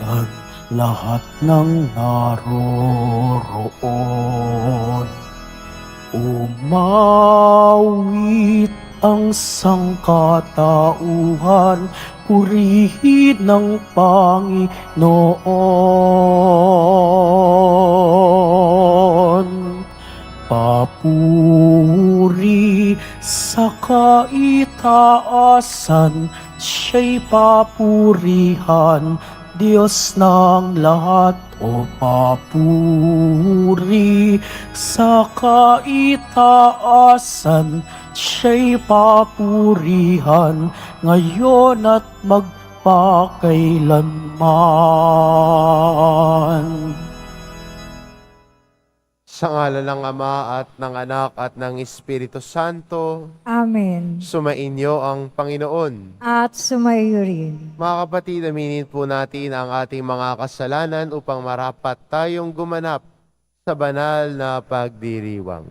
at lahat ng naroroon. Umawit ang sangkatauhan, purihin ng Panginoon. Papuri sa kaitaasan, siya'y papurihan, Diyos ng lahat. O papuri sa kaitaasan, siya'y papurihan, ngayon at magpakailanman. Sa ngalan ng Ama at ng Anak at ng Espiritu Santo, Amen. sumainyo ang Panginoon. At sumayo rin. Mga kapatid, aminin po natin ang ating mga kasalanan upang marapat tayong gumanap sa banal na pagdiriwang.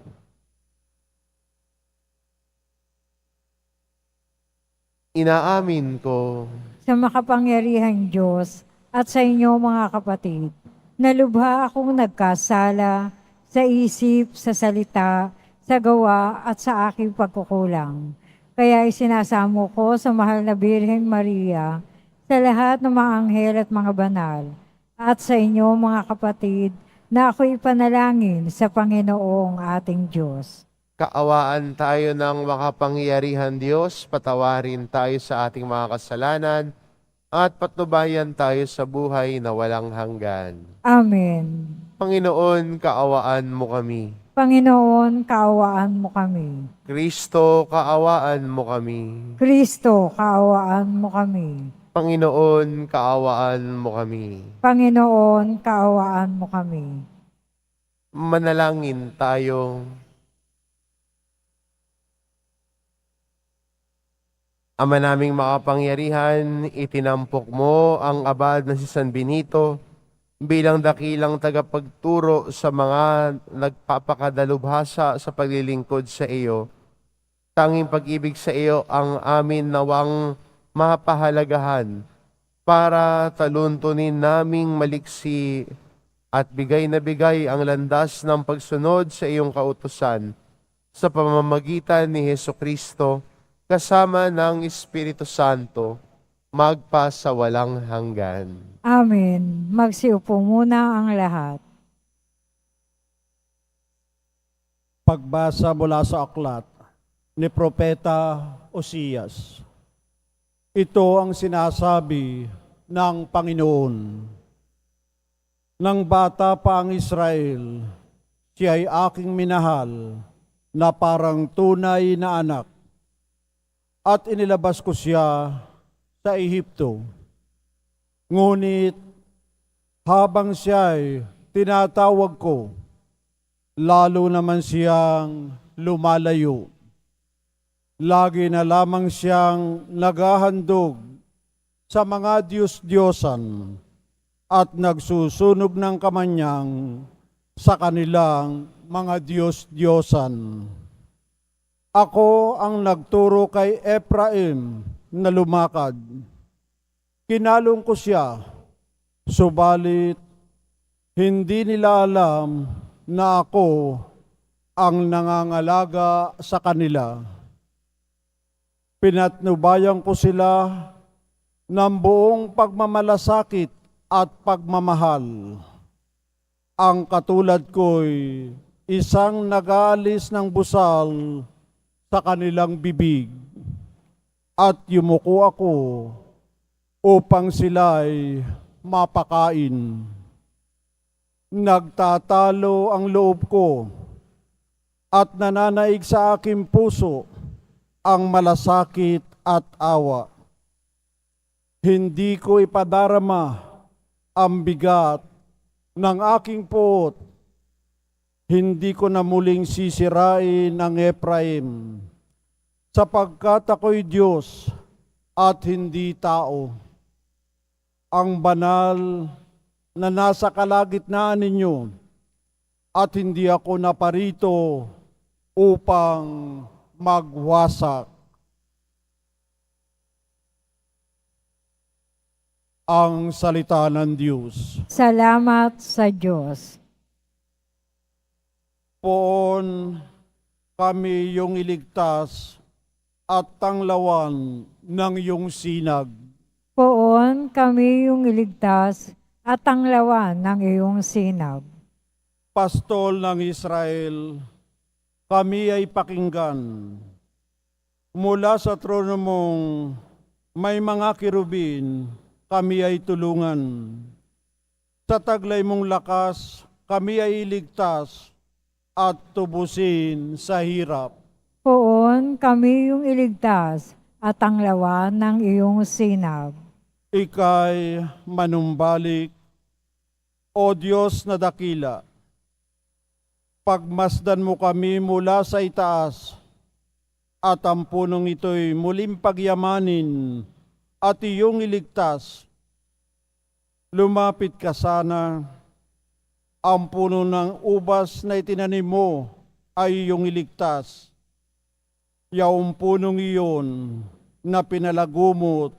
Inaamin ko Sa makapangyarihang Diyos at sa inyo mga kapatid, nalubha akong nagkasala sa isip, sa salita, sa gawa at sa aking pagkukulang. Kaya isinasamo ko sa mahal na Birheng Maria, sa lahat ng mga anghel at mga banal, at sa inyo mga kapatid, na ako'y panalangin sa Panginoong ating Diyos. kaawaan tayo ng makapangyarihan Diyos, patawarin tayo sa ating mga kasalanan, at patnubayan tayo sa buhay na walang hanggan. Amen. Panginoon, kaawaan mo kami. Panginoon, kaawaan mo kami. Kristo, kaawaan mo kami. Kristo, kaawaan mo kami. Panginoon, kaawaan mo kami. Panginoon, kaawaan mo kami. Manalangin tayo. Ama naming makapangyarihan, itinampok mo ang abad na si San Benito bilang dakilang tagapagturo sa mga nagpapakadalubhasa sa paglilingkod sa iyo. Tanging pag-ibig sa iyo ang amin nawang mapahalagahan para taluntunin naming maliksi at bigay na bigay ang landas ng pagsunod sa iyong kautusan sa pamamagitan ni Hesukristo kasama ng Espiritu Santo magpa sa walang hanggan. Amen. Magsiupo muna ang lahat. Pagbasa mula sa aklat ni Propeta Osias. Ito ang sinasabi ng Panginoon. Nang bata pa ang Israel, siya ay aking minahal na parang tunay na anak. At inilabas ko siya sa Ehipto. Ngunit habang siya ay tinatawag ko, lalo naman siyang lumalayo. Lagi na lamang siyang naghahandog sa mga Diyos-Diyosan at nagsusunog ng kamanyang sa kanilang mga Diyos-Diyosan. Ako ang nagturo kay Ephraim na lumakad. Kinalong ko siya, subalit hindi nila alam na ako ang nangangalaga sa kanila. Pinatnubayan ko sila ng buong pagmamalasakit at pagmamahal. Ang katulad ko'y isang nag-aalis ng busal sa kanilang bibig at yumuko ako upang sila'y mapakain. Nagtatalo ang loob ko at nananaig sa aking puso ang malasakit at awa. Hindi ko ipadarama ang bigat ng aking puot. Hindi ko na muling sisirain ang Ephraim, sapagkat ako'y Diyos at hindi tao. Ang banal na nasa kalagitnaan ninyo, at hindi ako naparito upang magwasak. ang salita ng Diyos. Salamat sa Diyos. Poon kami yung iligtas at tanglawan ng iyong sinag. Poon kami yung iligtas at tanglawan ng iyong sinag. Pastol ng Israel, kami ay pakinggan. Mula sa trono mong may mga kirubin, kami ay tulungan. Sa taglay mong lakas, kami ay iligtas at tubusin sa hirap. Poon kami yung iligtas at tanglawan ng iyong sinag. Ika'y manumbalik, O Diyos na dakila. Pagmasdan mo kami mula sa itaas, at ang punong ito'y muling pagyamanin at iyong iligtas. Lumapit ka sana, ang puno ng ubas na itinanim mo ay iyong iligtas. Yaong punong iyon na pinalagumot,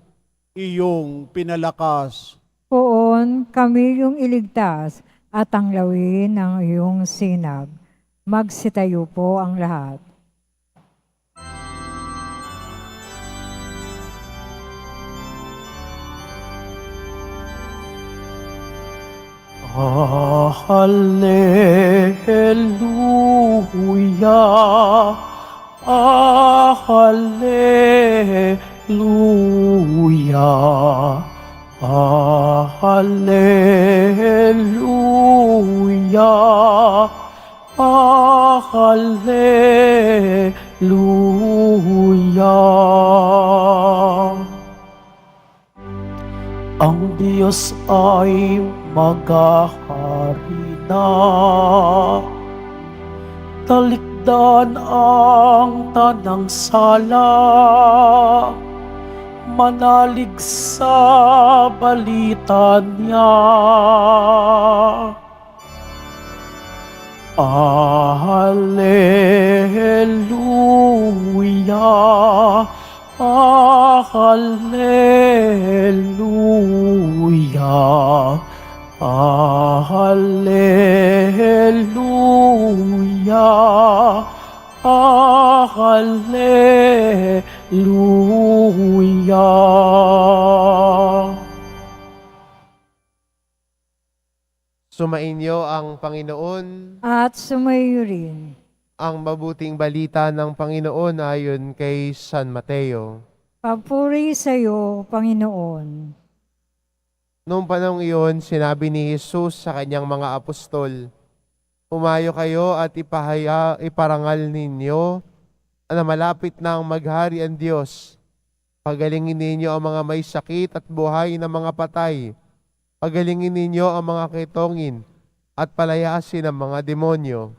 iyong pinalakas. Poon kami yung iligtas at tanglawin ng iyong sinag. Magsitayo po ang lahat. Hallelujah, Hallelujah, Hallelujah, Hallelujah. Ang Diyos ay maghahari na, talikdan ang tanang sala, manalig sa balita niya. Hallelujah, Hallelujah, Hallelujah, Hallelujah. Sumainyo ang Panginoon. At sumayo rin. Ang mabuting balita ng Panginoon ayon kay San Mateo. Papuri sa iyo, Panginoon. Noong panahong iyon, sinabi ni Jesus sa kanyang mga apostol, "Humayo kayo at iparangal ninyo na malapit na ang maghari ang Diyos. Pagalingin ninyo ang mga may sakit at buhay na mga patay. Pagalingin ninyo ang mga kitongin at palayasin ang mga demonyo.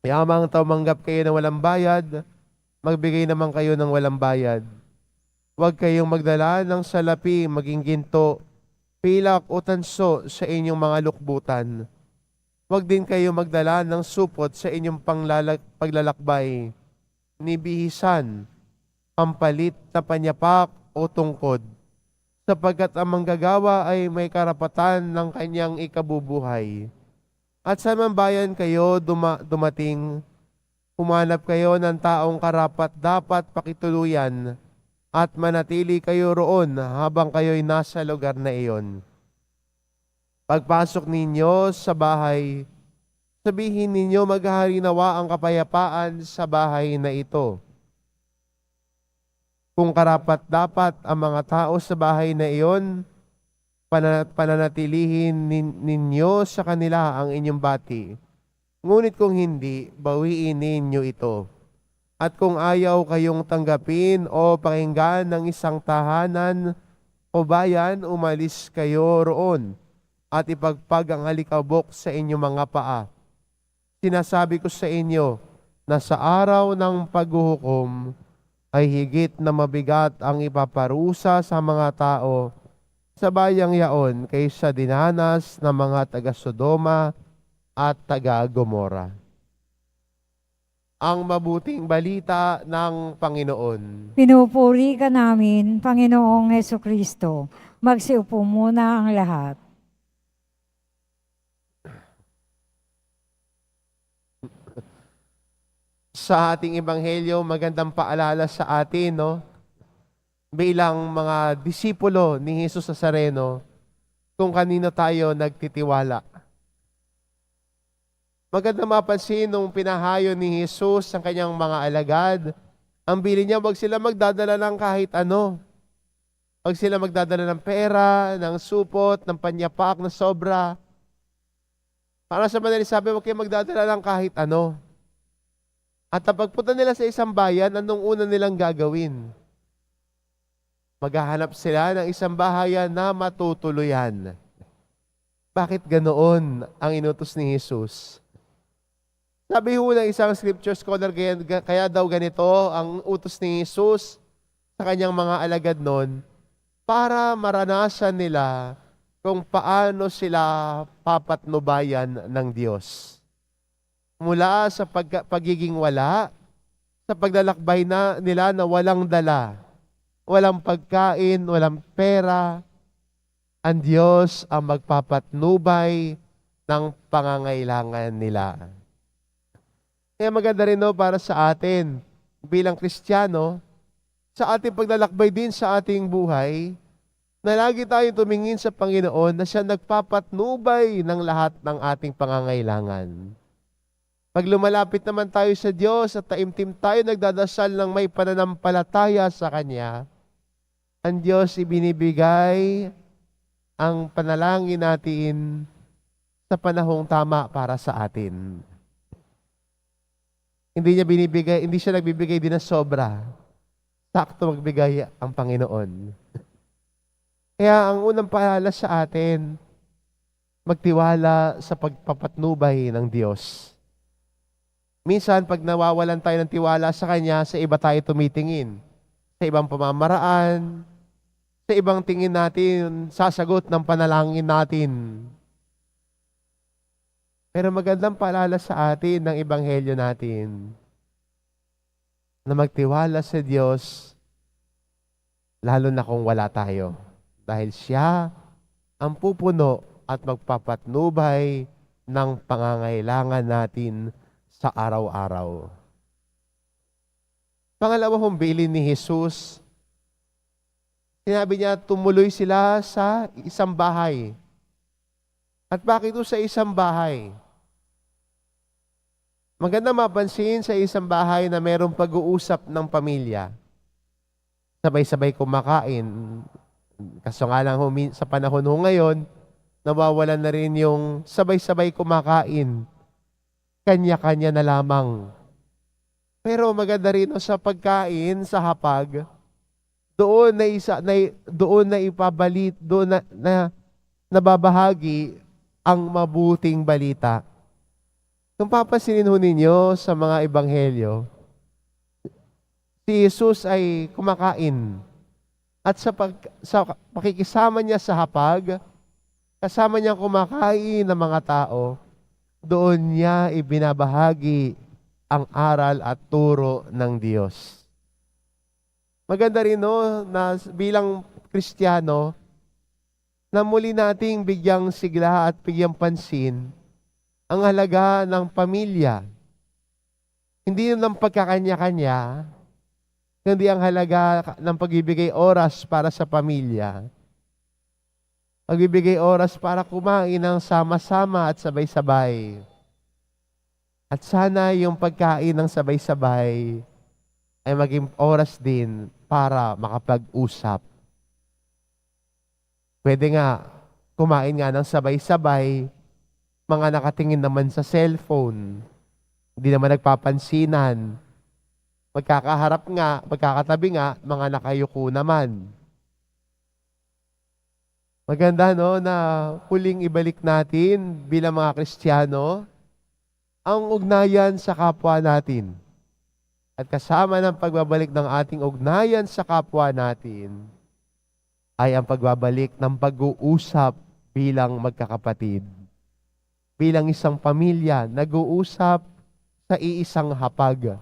Yamang tumanggap kayo ng walang bayad, magbigay naman kayo ng walang bayad. Huwag kayong magdala ng salapi, maging ginto, pilak o tanso sa inyong mga lukbutan. Huwag din kayo magdala ng supot sa inyong paglalakbay, ni bihisan, pampalit na panyapak o tungkod, sapagkat ang manggagawa ay may karapatan ng kanyang ikabubuhay. At sa mambayan kayo dumating, humanap kayo ng taong karapat dapat pakituluyan at manatili kayo roon habang kayo'y nasa lugar na iyon. Pagpasok ninyo sa bahay, sabihin ninyo maghari nawa ang kapayapaan sa bahay na ito. Kung karapat dapat ang mga tao sa bahay na iyon, pananatilihin ninyo sa kanila ang inyong bati. Ngunit kung hindi, bawiin ninyo ito. At kung ayaw kayong tanggapin o pakinggan ng isang tahanan o bayan, umalis kayo roon at ipagpag ang halikabok sa inyong mga paa. Sinasabi ko sa inyo na sa araw ng paghuhukom ay higit na mabigat ang ipaparusa sa mga tao sa bayang yaon kaysa dinanas ng mga taga-Sodoma at taga-Gomora. Ang mabuting balita ng Panginoon. Pinupuri ka namin, Panginoong Hesukristo. Magsiupo muna ang lahat. Sa ating ebanghelyo, magandang paalala sa atin, no? Bilang mga disipulo ni Jesus Nazareno, kung kanino tayo nagtitiwala. Maganda mapansin nung pinahayo ni Jesus ang kanyang mga alagad, ang bilin niya, wag sila magdadala ng kahit ano. Wag sila magdadala ng pera, ng supot, ng panyapak, na sobra. Para sa madaling sabi, wag kayong magdadala ng kahit ano. At ang pagpunta nila sa isang bayan, anong una nilang gagawin? Maghahanap sila ng isang bahayan na matutuluyan. Bakit ganoon ang inutos ni Jesus? Sabi ho ng isang scripture scholar, kaya daw ganito ang utos ni Jesus sa kanyang mga alagad noon para maranasan nila kung paano sila papatnubayan ng Diyos. Mula sa pagiging wala, sa paglalakbay nila na walang dala, walang pagkain, walang pera, ang Diyos ang magpapatnubay ng pangangailangan nila. Kaya maganda rin para sa atin bilang Kristiyano, sa ating paglalakbay din sa ating buhay, na lagi tayong tumingin sa Panginoon na siya nagpapatnubay ng lahat ng ating pangangailangan. Pag lumalapit naman tayo sa Diyos at taimtim tayo nagdadasal ng may pananampalataya sa Kanya, ang Diyos ibinibigay ang panalangin natin sa panahong tama para sa atin. Hindi siya nagbibigay din ng sobra. Sakto magbigay ang Panginoon. Kaya ang unang paalala sa atin, magtiwala sa pagpapatnubay ng Diyos. Minsan, pag nawawalan tayo ng tiwala sa Kanya, sa iba tayo tumitingin. Sa ibang pamamaraan, sa ibang tingin natin, sasagot ng panalangin natin. Pero magandang paalala sa atin ng ebanghelyo natin na magtiwala sa Diyos, lalo na kung wala tayo. Dahil siya ang pupuno at magpapatnubay ng pangangailangan natin sa araw-araw. Pangalawang bilin ni Jesus, sinabi niya, tumuloy sila sa isang bahay. At bakit ito sa isang bahay? Maganda mapansin sa isang bahay na mayroong pag-uusap ng pamilya. Sabay-sabay kumakain. Kaso nga lang sa panahon ngayon, nawawalan na rin yung sabay-sabay kumakain. Kanya-kanya na lamang. Pero maganda rin sa pagkain, sa hapag, doon na ipabalit, doon na nababahagi ang mabuting balita. Kung papasinin ho ninyo sa mga ebanghelyo, si Jesus ay kumakain. At sa pakikisama niya sa hapag, kasama niya kumakain ng mga tao, doon niya ibinabahagi ang aral at turo ng Diyos. Maganda rin na bilang Kristiyano, na muli nating bigyang sigla at bigyang pansin ang halaga ng pamilya. Hindi lang pagkakanya-kanya, kundi ang halaga ng pagbibigay oras para sa pamilya. Pagbibigay oras para kumain ng sama-sama at sabay-sabay. At sana yung pagkain ng sabay-sabay ay maging oras din para makapag-usap. Pwede nga, kumain nga ng sabay-sabay, mga nakatingin naman sa cellphone, hindi naman nagpapansinan, magkakaharap nga, magkakatabi nga, mga nakayuko naman. Maganda na huling ibalik natin bilang mga Kristiyano ang ugnayan sa kapwa natin. At kasama ng pagbabalik ng ating ugnayan sa kapwa natin ay ang pagbabalik ng pag-uusap bilang magkakapatid. Bilang isang pamilya, nag-uusap sa iisang hapag.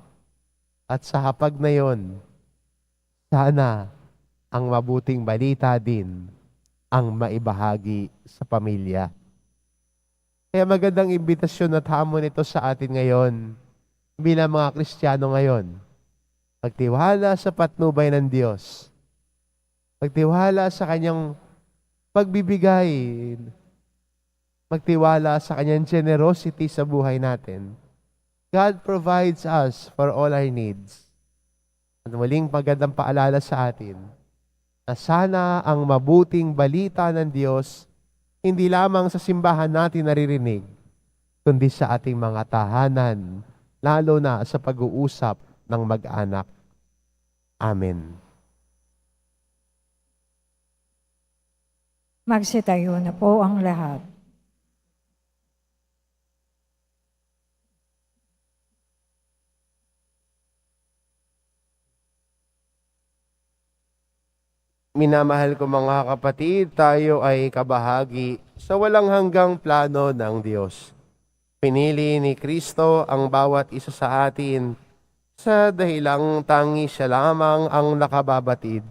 At sa hapag na yon, sana ang mabuting balita din ang maibahagi sa pamilya. Kaya magandang imbitasyon at hamon ito sa atin ngayon bilang mga Kristiyano ngayon. Magtiwala sa patnubay ng Diyos. Magtiwala sa kanyang pagbibigay. Magtiwala sa kanyang generosity sa buhay natin. God provides us for all our needs. At muling magandang paalala sa atin na sana ang mabuting balita ng Diyos hindi lamang sa simbahan natin naririnig, kundi sa ating mga tahanan, lalo na sa pag-uusap ng mag-anak. Amen. Magsitayo na po ang lahat. Minamahal ko mga kapatid, tayo ay kabahagi sa walang hanggang plano ng Diyos. Pinili ni Kristo ang bawat isa sa atin sa dahilang tangi siya lamang ang nakababatid.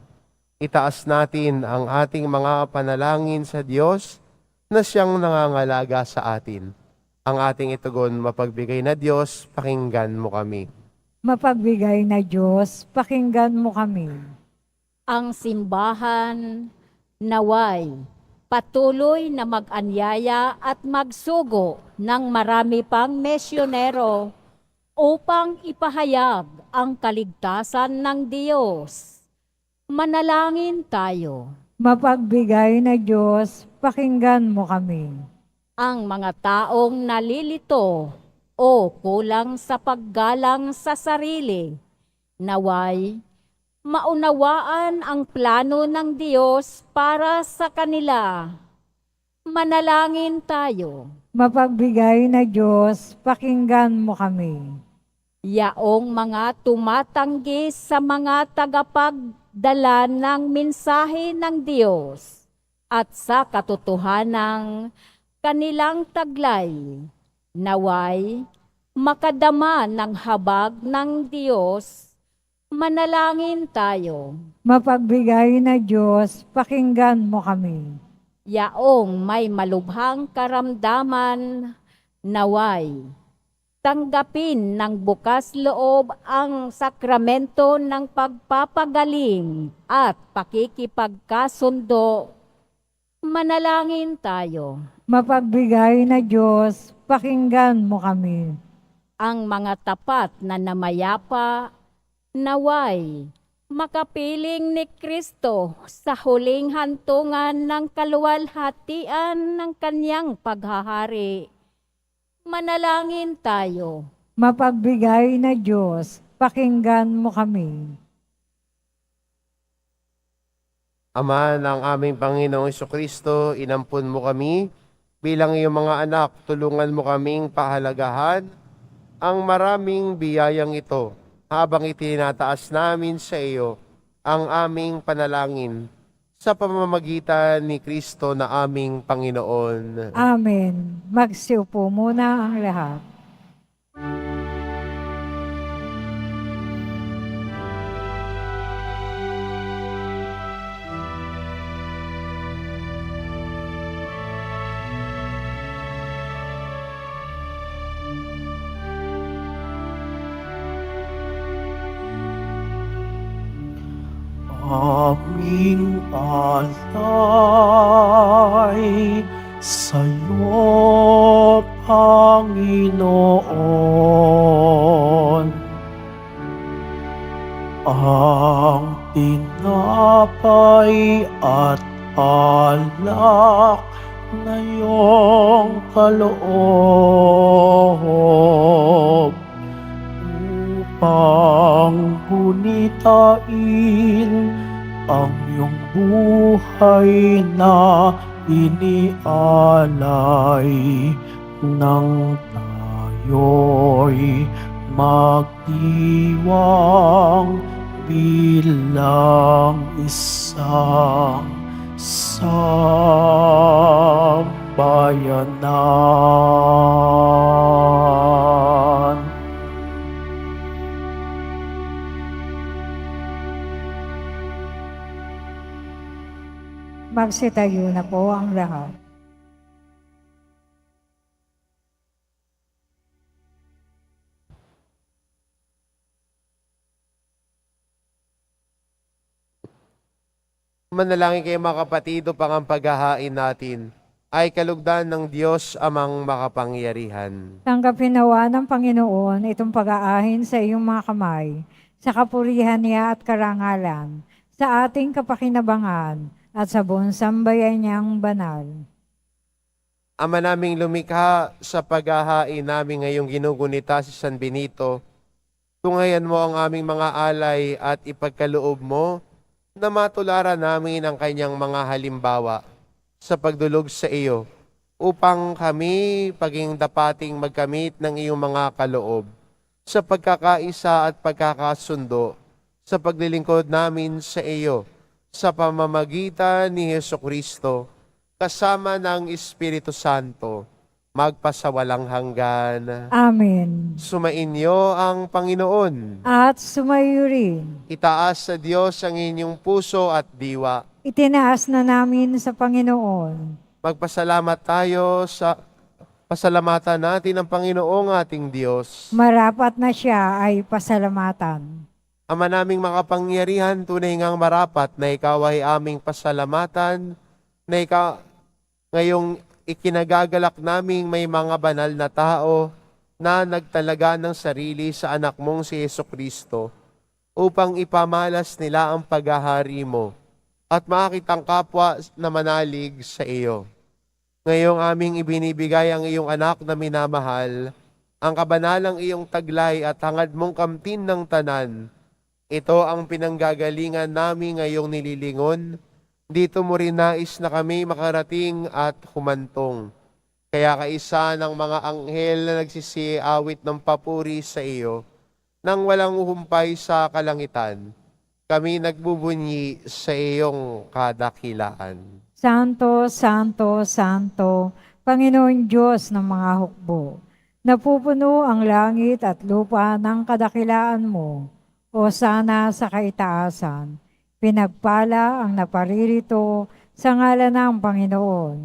Itaas natin ang ating mga panalangin sa Diyos na siyang nangangalaga sa atin. Ang ating itugon, mapagbigay na Diyos, pakinggan mo kami. Mapagbigay na Diyos, pakinggan mo kami. Ang simbahan naway patuloy na mag-anyaya at magsugo ng marami pang misyonero upang ipahayag ang kaligtasan ng Diyos. Manalangin tayo. Mapagbigay na Diyos, pakinggan mo kami. Ang mga taong nalilito o kulang sa paggalang sa sarili, naway maunawaan ang plano ng Diyos para sa kanila. Manalangin tayo. Mapagbigay na Diyos, pakinggan mo kami. Yaong mga tumatanggi sa mga tagapagdala ng mensahe ng Diyos at sa katotohanang kanilang taglay, naway makadama ng habag ng Diyos. Manalangin tayo. Mapagbigay na Diyos, pakinggan mo kami. Yaong may malubhang karamdaman, naway tanggapin ng bukas loob ang sakramento ng pagpapagaling at pakikipagkasundo. Manalangin tayo. Mapagbigay na Diyos, pakinggan mo kami. Ang mga tapat na namayapa, naway makapiling ni Kristo sa huling hantungan ng kaluwalhatian ng kanyang paghahari. Manalangin tayo. Mapagbigay na Diyos, pakinggan mo kami. Ama ng aming Panginoong Jesucristo, inampun mo kami bilang iyong mga anak, tulungan mo kaming pahalagahan ang maraming biyayang ito habang itinataas namin sa iyo ang aming panalangin sa pamamagitan ni Kristo na aming Panginoon. Amen. Magsiupo muna ang lahat. Aming alay sa'yo, Panginoon. Ang tinapay at alak na iyong kaloob upang gunitain ang iyong buhay na inialay nang tayo'y magdiwang bilang isang sambayanan. Magsitayo na po ang lahat. Manalangin kayo mga kapatid upang ang paghahain natin ay kalugdan ng Diyos amang makapangyarihan. Tanggapin nawa ng Panginoon itong pag-aahin sa iyong mga kamay, sa kapurihan niya at karangalan, sa ating kapakinabangan at sa buong sambayan niyang banal. Ama naming lumikha, sa paghahain namin ngayong ginugunita si San Benito, tungayan mo ang aming mga alay at ipagkaloob mo na matularan namin ang kanyang mga halimbawa sa pagdulog sa iyo, upang kami paging dapating magkamit ng iyong mga kaloob sa pagkakaisa at pagkakasundo sa paglilingkod namin sa iyo sa pamamagitan ni Hesukristo kasama ng Espiritu Santo magpasawalang hanggan. Amen. Sumainyo ang Panginoon. At sumayo rin. Itaas sa Diyos ang inyong puso at diwa. Itinaas na namin sa Panginoon. Magpasalamat tayo sa pasalamatan natin ang Panginoong ating Diyos. Marapat na siya ay pasalamatan. Ama naming makapangyarihan, tunay ngang marapat na ikaw ay aming pasalamatan, na ikaw ngayong ikinagagalak naming may mga banal na tao na nagtalaga ng sarili sa anak mong si Hesukristo upang ipamalas nila ang paghahari mo at makakitang kapwa na manalig sa iyo. Ngayong aming ibinibigay ang iyong anak na minamahal, ang kabanalang iyong taglay at hangad mong kamtin ng tanan. Ito ang pinanggagalingan namin ngayong nililingon. Dito mo rin nais na kami makarating at humantong. Kaya kaisa ng mga anghel na nagsisiawit ng papuri sa iyo, nang walang uhumpay sa kalangitan, kami nagbubunyi sa iyong kadakilaan. Santo, Santo, Santo, Panginoon Diyos ng mga hukbo, napupuno ang langit at lupa ng kadakilaan mo, o sana sa kaitaasan. Pinagpala ang naparirito sa ngalan ng Panginoon,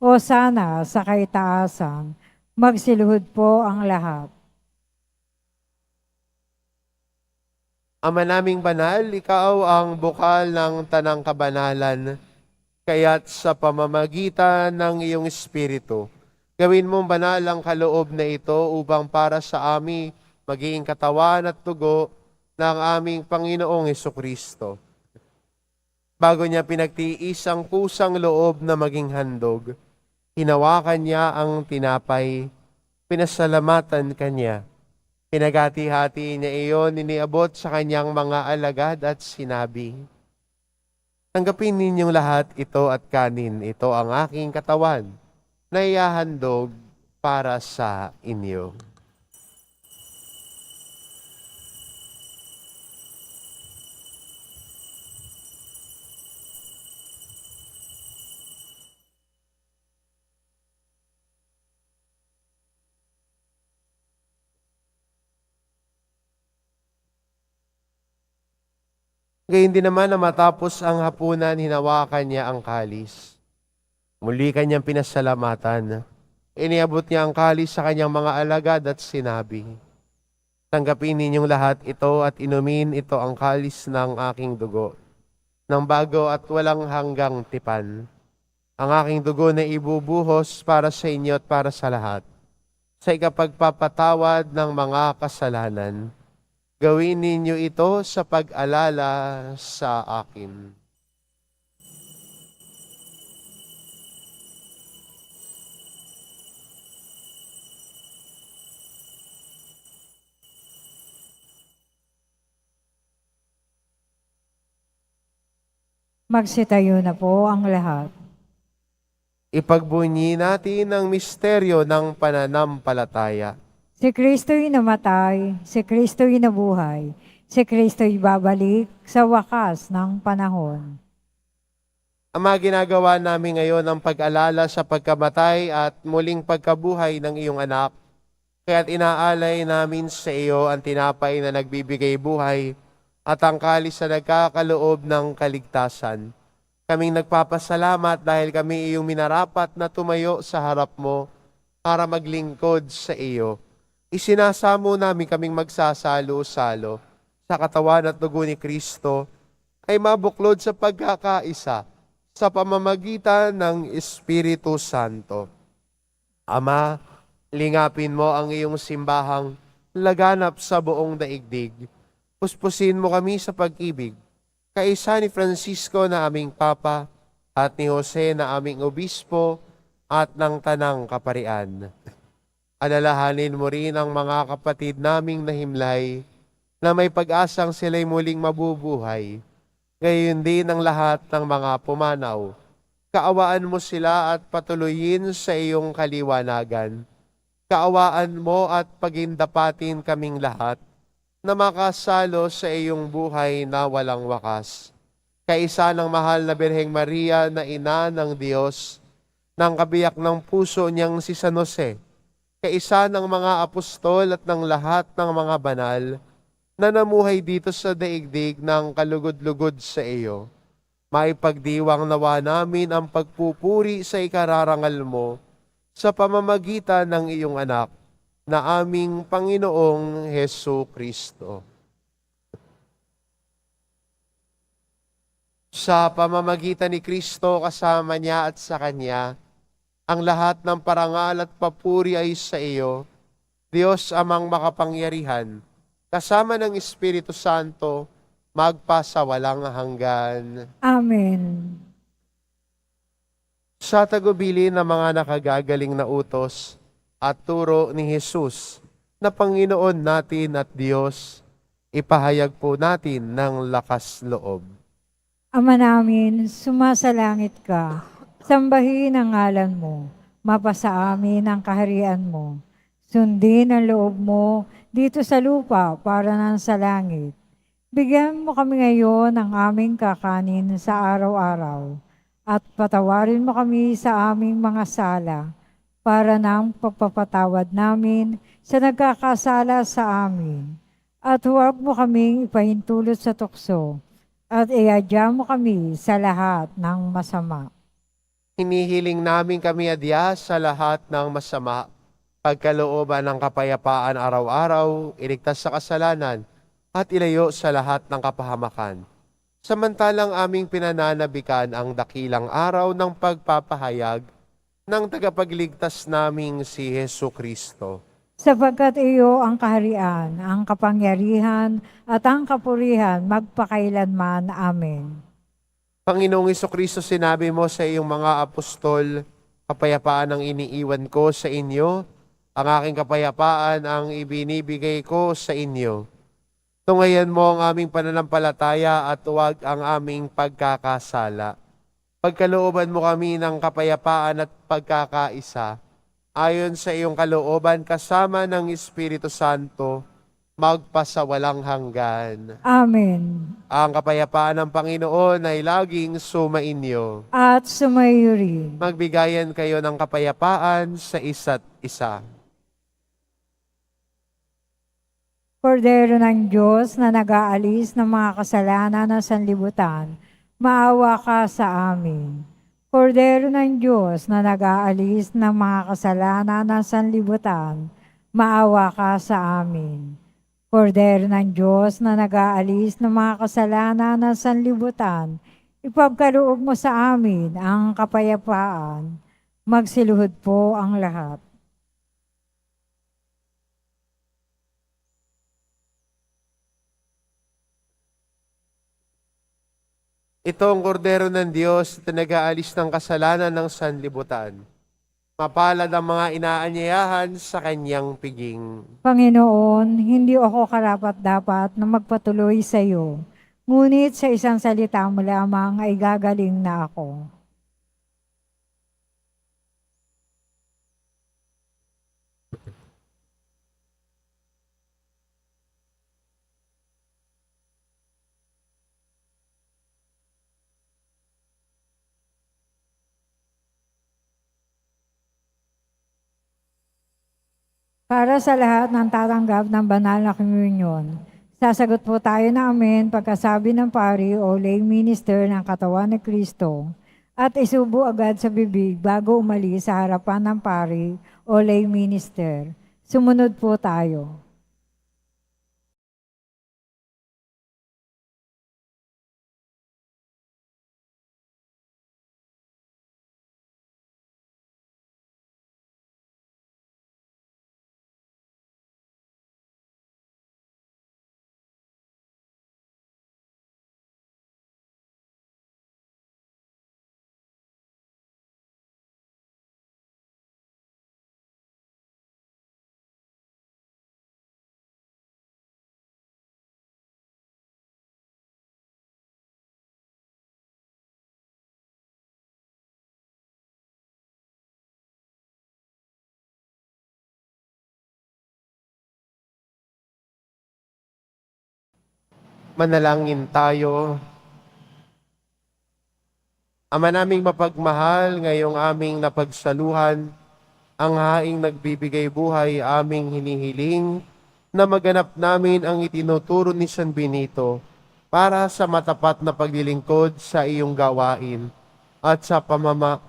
o sana sa kaitaasan. Magsiluhod po ang lahat. Ama naming banal, ikaw ang bukal ng tanang kabanalan, kaya't sa pamamagitan ng iyong Espiritu, gawin mong banal ang kaloob na ito upang para sa amin maging katawan at tugo ng aming Panginoong Hesukristo. Bago niya pinagtiis ang kusang loob na maging handog, hinawakan niya ang tinapay, pinasalamatan kanya. Pinagati-hati niya iyon, iniabot sa kanyang mga alagad at sinabi, "Tanggapin ninyong lahat ito at kanin, ito ang aking katawan na ihahandog para sa inyo." Gayun din naman na matapos ang hapunan, hinawakan niya ang kalis. Muli kanyang pinasalamatan. Iniabot niya ang kalis sa kanyang mga alagad at sinabi, "Tanggapin ninyong lahat ito at inumin ito ang kalis ng aking dugo, ng bago at walang hanggang tipan. Ang aking dugo na ibubuhos para sa inyo at para sa lahat, sa ikapagpapatawad ng mga kasalanan. Gawin ninyo ito sa pag-alala sa akin." Magsitayo na po ang lahat. Ipagbunyi natin ang misteryo ng pananampalataya. Si Kristo'y namatay, si Kristo'y nabuhay, si Kristo'y babalik sa wakas ng panahon. Ama, ginagawa namin ngayon ang pag-alala sa pagkamatay at muling pagkabuhay ng iyong anak. Kaya't inaalay namin sa iyo ang tinapay na nagbibigay buhay at ang kalis na nagkakaloob ng kaligtasan. Kaming nagpapasalamat dahil kami iyong minarapat na tumayo sa harap mo para maglingkod sa iyo. Isinasamo namin kaming magsasalo-salo sa katawan at dugo ni Kristo ay mabuklod sa pagkakaisa sa pamamagitan ng Espiritu Santo. Ama, lingapin mo ang iyong simbahang laganap sa buong daigdig. Puspusin mo kami sa pag-ibig, kaisa ni Francisco na aming Papa at ni Jose na aming Obispo at ng Tanang Kaparian. Alalahanin mo rin ang mga kapatid naming nahimlay na may pag-asang sila'y muling mabubuhay. Gayon din ang lahat ng mga pumanaw. Kaawaan mo sila at patuloyin sa iyong kaliwanagan. Kaawaan mo at pagindapatin kaming lahat na makasalo sa iyong buhay na walang wakas. Kaisa ng mahal na Birheng Maria na ina ng Diyos, ng kabiyak ng puso niyang si San Jose, kaisa ng mga apostol at ng lahat ng mga banal na namuhay dito sa daigdig ng kalugod-lugod sa iyo. Maipagdiwang nawa namin ang pagpupuri sa ikararangal mo sa pamamagitan ng iyong anak na aming Panginoong Hesu Kristo. Sa pamamagitan ni Kristo kasama niya at sa Kanya, ang lahat ng parangal at papuri ay sa iyo, Diyos amang makapangyarihan, kasama ng Espiritu Santo, magpasawalang hanggan. Amen. Sa tagubilin ng mga nakagagaling na utos at turo ni Jesus na Panginoon natin at Diyos, ipahayag po natin ng lakas loob. Ama namin, sumasalangit ka. Sambahin ang ngalan mo. Mapasa amin ang kaharian mo. Sundin ang loob mo dito sa lupa para nang sa langit. Bigyan mo kami ngayon ng aming kakanin sa araw-araw at patawarin mo kami sa aming mga sala para nang pagpapatawad namin sa nagkakasala sa amin. At huwag mo kaming ipahintulot sa tukso at iadya mo kami sa lahat ng masama. Hinihiling namin kami adya sa lahat ng masama, pagkalooban ng kapayapaan araw-araw, iligtas sa kasalanan, at ilayo sa lahat ng kapahamakan. Samantalang aming pinananabikan ang dakilang araw ng pagpapahayag ng tagapagligtas naming si Hesu Kristo. Sapagkat iyo ang kaharian, ang kapangyarihan, at ang kapurihan magpakailanman. Amen. Panginoong Jesucristo, sinabi mo sa iyong mga apostol, kapayapaan ang iniiwan ko sa inyo, ang aking kapayapaan ang ibinibigay ko sa inyo. Tungayan mo ang aming pananampalataya at huwag ang aming pagkakasala. Pagkalooban mo kami ng kapayapaan at pagkakaisa, ayon sa iyong kalooban kasama ng Espiritu Santo, magpasawalang hanggan. Amen. Ang kapayapaan ng Panginoon ay laging sumainyo. At sumayo rin. Magbigayan kayo ng kapayapaan sa isa't isa. Kordero ng Diyos na nag-aalis ng mga kasalanan ng sanlibutan, maawa ka sa amin. Kordero ng Diyos na nag-aalis ng mga kasalanan ng sanlibutan, maawa ka sa amin. Kordero ng Diyos na nag-aalis ng mga kasalanan ng sanlibutan, ipagkaloob mo sa amin ang kapayapaan. Magsiluhod po ang lahat. Ito ang kordero ng Diyos na nag-aalis ng kasalanan ng sanlibutan. Mapalad ang mga inaanyayahan sa kanyang piging. Panginoon, hindi ako karapat-dapat na magpatuloy sa iyo, ngunit sa isang salita mo lamang ay gagaling na ako. Para sa lahat ng tatanggap ng banal na komunyon, Sasagot po tayo ng amen pagkasabi ng pari o lay minister ng katawan ni Kristo at isubo agad sa bibig bago umalis sa harapan ng pari o lay minister. Sumunod po tayo. Manalangin tayo. Ama naming mapagmahal, ngayong aming napagsaluhan, ang haing nagbibigay buhay, aming hinihiling na maganap namin ang itinuturo ni San Benito para sa matapat na paglilingkod sa iyong gawain at sa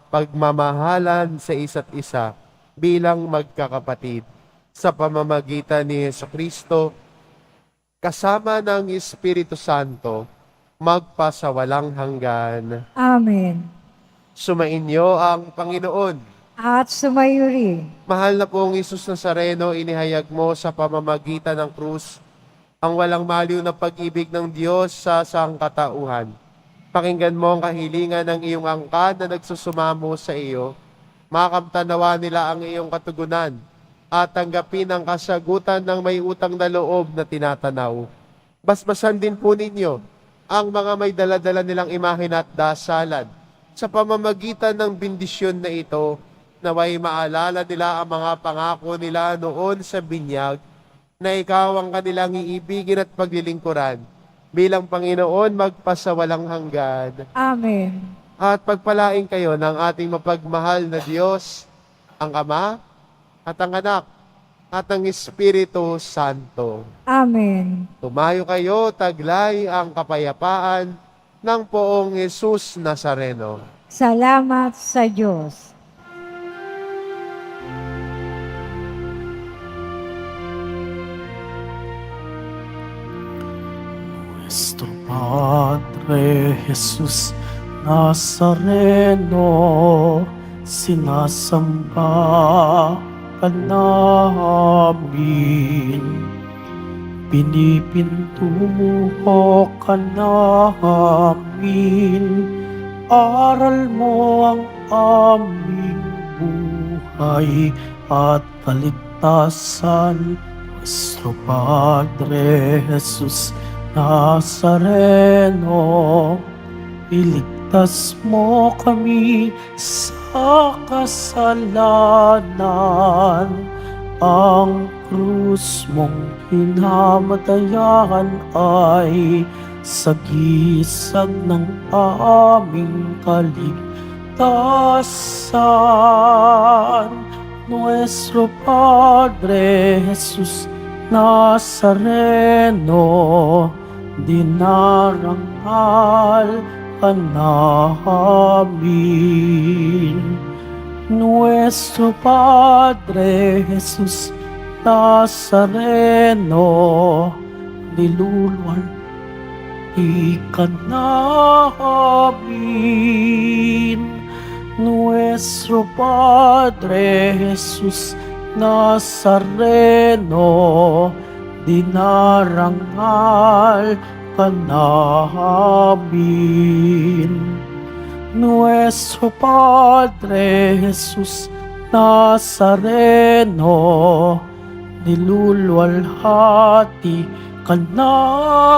pagmamahalan sa isa't isa bilang magkakapatid sa pamamagitan ni Jesucristo kasama ng Espiritu Santo, magpasawalang hanggan. Amen. Sumainyo ang Panginoon. At sumayuri. Mahal na pong Isus Nazareno, inihayag mo sa pamamagitan ng krus ang walang maliw na pag-ibig ng Diyos sa sangkatauhan. Pakinggan mo ang kahilingan ng iyong angkan na nagsusumamo sa iyo. Makamtanawa nila ang iyong katugunan at tanggapin ang kasagutan ng may utang na loob na tinatanaw. Basbasan din po ninyo ang mga may daladala nilang imahen at dasalan. Sa pamamagitan ng bendisyon na ito, naway maalala nila ang mga pangako nila noon sa binyag na ikaw ang kanilang iibigin at paglilingkuran. Bilang Panginoon, magpasawalang hanggan. Amen. At pagpalain kayo ng ating mapagmahal na Diyos, ang Ama, at ang Anak, at ang Espiritu Santo. Amen. Tumayo kayo, taglay ang kapayapaan ng poong Jesus Nazareno. Salamat sa Diyos. Nuestro Padre Jesus Nazareno, sinasamba ka namin, pinipintuho ka namin, aral mo ang aming buhay at kaligtasan. Nuestro Padre Jesus Nazareno, iligtas mo kami sa kasalanan. Ang krus mong hinamatayan ay sagisag ng aming kaligtasan. Nuestro Padre Jesus Nazareno, dinarangal ka namin. Nuestro Padre Jesus Nazareno, niluluwalhati ka namin. Nuestro Padre Jesus Nazareno, dinarangal ka namin. Nuestro Padre Jesus Nazareno, niluluwalhati ka namin.